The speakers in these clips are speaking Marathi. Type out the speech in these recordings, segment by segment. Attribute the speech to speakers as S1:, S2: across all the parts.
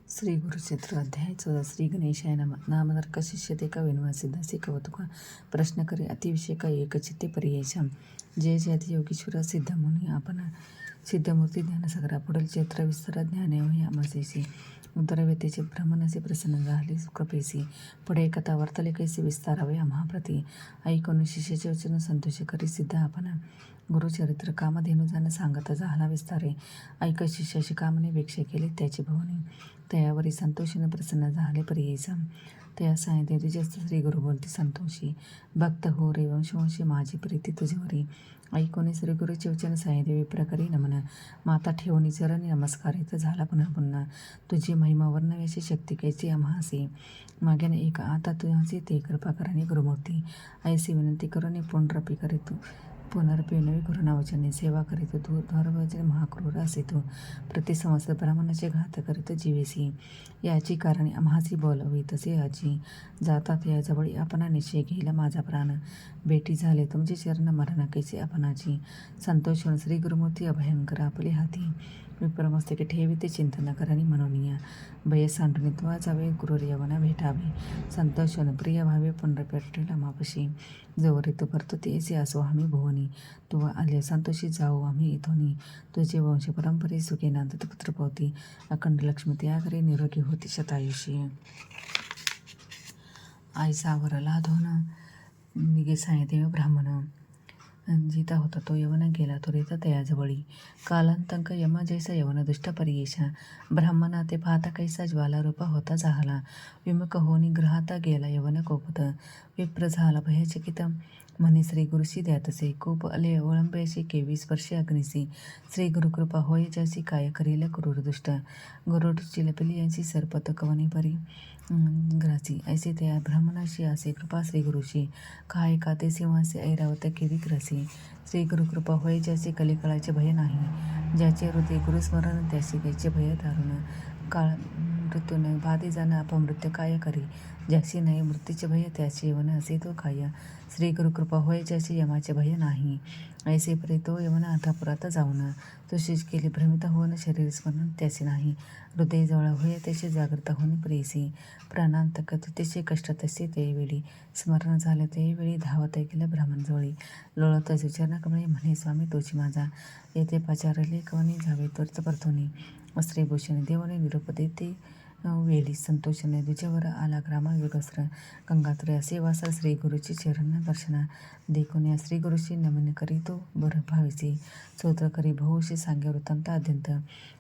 S1: श्री गुरुक्षेत्र अध्याय 14 श्री गणेशाय नमः. नामधारक शिष्य का विनवासिदासी कवतुका प्रश्न करे अतिविषय का एकचित्ते पर्यायशा. जय जयति योगीश्वरा सिद्धमुनी आपण सिद्धमूर्ती ज्ञानसागरा पुढील चैत्र विस्तारा ज्ञानेवही अमसेसी उत्तरवेतेचे ब्रह्मनसे प्रसन्न झाले कृपेसी पुढे कथा वर्तले कैसे विस्तारावे महाप्रती ऐकून शिष्याचे वचन संतोष करी सिद्ध आपण गुरुचरित्र कामधेनू जाणं सांगत झाला विस्तारे ऐक शिष्याशी कामने वेक्षा केले त्याची भवनी तयावरी संतोषीने प्रसन्न झाले पर्यायचा त्या सांगितले तुझ्यास्त श्री गुरु बोलती संतोषी भक्त हो रे वंशवंशी माझी प्रीती तुझ्यावरी ऐकून श्री गुरुचे वचन सांगितले विप्रकरी नमन माता ठेवणी चरणी नमस्कार इथं झाला पुन्हा पुन्हा तुझी महिमा वर्णव्याची शक्ती कैची अमासी मागेने एक आता तुझी ते कृपा कराने गुरुमूर्ती ऐसी विनंती करून पुनरपी करीत पुनरपी विनवी गुरुनावचने सेवा करीत तू धर्मवचने महाक्रूर असे तू प्रतिसंवत्सर ब्राह्मणाचे घात करीत जीवेसी याची कारणे आम्हासी बोलवी तसे आजी जातात याजवळी आपणा निश्चय घेईल माझा प्राण बेटी झाले तुमचे चरण मरण कैसे आपणाची संतोष श्री गुरुमूर्ती अभयंकर आपले हाती विप्रमस्तके ठेवी ते चिंतन करणी मनोनिया भय सांडणित्वा जावे गुरुर यवना भेटावे संतोषवन प्रिय भावे पुनरपेटेला मापशी जवळ तू करतो तेचे असो आम्ही भुवनी तू आले संतोषी जाऊ आम्ही इथोनी तुझे वंश परंपरे सुखे नांदत पुत्रपवती अखंड लक्ष्मी त्यागरे निरोगी होती शतायुषी आईचा वरला धोन निगे सायदेव ब्राह्मण जिता होता तो यवन गेला त्वरित तयाजवळी कालांतंक यमा जैसा यवन दुष्ट पर्येशा ब्राह्मणा ते पाहता कैसा ज्वालारूपा होता झाला विमुख होनी ग्रहाता गेला यवन कोपत विप्र झाला भयचकित म्हणे श्री गुरुशी द्यातसे कोप अले ओळंबयशी केवी स्पर्शी अग्निसी श्री गुरुकृपा होय जैसी काय करील क्रूर दुष्ट गुरुड चिलपिली यांची सरपत कवनी परी ग्रासी ऐसे त्या ब्राह्मणाशी असे कृपा श्री गुरुशी काय का ते सिंहासे ऐरावत केवी ग्रासी श्री गुरुकृपा होय ज्याचे कलिकाळाचे भय नाही ज्याचे हृदय गुरुस्मरण त्याचे त्याचे भय दारुण काळ मृत्यूने बाधी जाणं अपमृत्यू काय करी ज्याची नाही मृत्यूचे भय त्याचे यवन असे तो काय श्री गुरुकृपा होय ज्याचे यमाचे भय नाही ऐसे परे तो यवन अंतःपुरात जाऊन तुशीच केली भ्रमित होऊन शरीर स्मरण त्याचे नाही हृदय जवळ होय त्याचे जागृत होणे प्रेसी प्राणांतक त्याचे कष्ट तसे ते वेळी स्मरण झाले ते वेळी धावत गेलं ब्राह्मणजवळी लोळत विचारणा कमळे म्हणे स्वामी तोची माझा येथे पाचारले कवनी जावे त्वरित परतोनी वस्त्रेभूषणे देवाने निरोप देते वेळी संतोषाने दुजेवर आला ग्रामा विगस्त्र गंगात्र असे वासा श्री गुरुची चरण दर्शना देखून या श्री गुरुशी नमन करी तो बर भाविसी स्तोत्र करी बहुशी सांगे वृत्तांत अद्यंत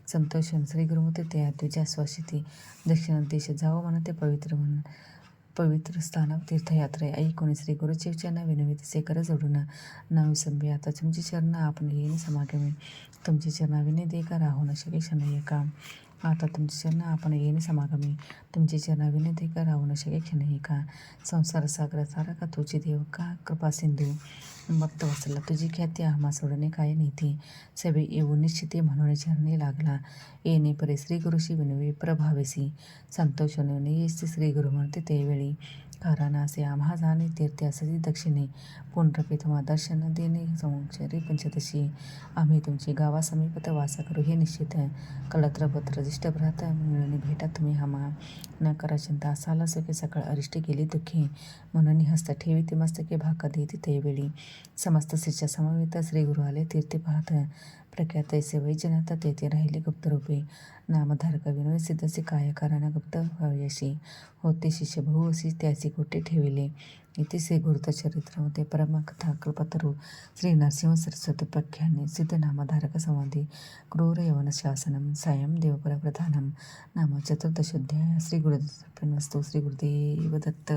S1: संतोषन श्री गुरुमते त्या तुझ्या स्वशिती दक्षिण देश जावं म्हणते पवित्र स्थान तीर्थयात्रे ऐकून श्री गुरुचे वचन विनवितसे कर जोडून न विसंबे आता तुमची चरण आपण येईन समागमे तुमची चरणा विने दे का राहू न शके क्षण का आता तुमची चरण आपण येणे समागमी तुमची चरणा विनंती का राहू न शके क्षण का संसार सागर सारा का तुझी देव का कृपा सिंधू भक्त वसला तुझी ख्याती आम्हा सोडणे काय नीती सवे येऊन निश्चिते म्हणून चरणी लागला येणे परे श्री गुरुशी विनवे प्रभावेसी संतोषने येसी श्री गुरु म्हणते तेवेळी कारण असे आम्हा जाणे तीर्थे असती दक्षिणे पुनरपे तुम्हा दर्शन देणे संक्षरी पंचदशी आम्ही तुमची गावा समीपत वासा करू हे निश्चित कलत्रपत्र जिष्टभ्रात मिळून भेटा तुम्ही आम्हा न करा चिंता साला सुखे सकाळ अरिष्ट गेली दुःखी म्हणून हस्त ठेवी ते मस्तके भाका देते तेवेळी समस्त शिष्या समवेत श्री गुरु आले तीर्थे पाहत प्रख्यात ऐसे वैजनाथ तेथे राहिले गुप्तरूपे नामधारक विनोद सिद्धसे काय कारण गुप्त व्हाव्याशी होते शिष्य बहु अशी त्याचे कोटे ठेविले इथे श्री गुरुत चरित्रामध्ये परमकथा कल्पतरू श्री नरसिंह सरस्वती प्रख्याने सिद्ध नामधारक संवादी क्रूर यवन शासनम सायं देवपरप्रधानम नाम चतुर्दशोध्याय श्री गुरुदेव वस्तू श्री गुरुदेव दत्त.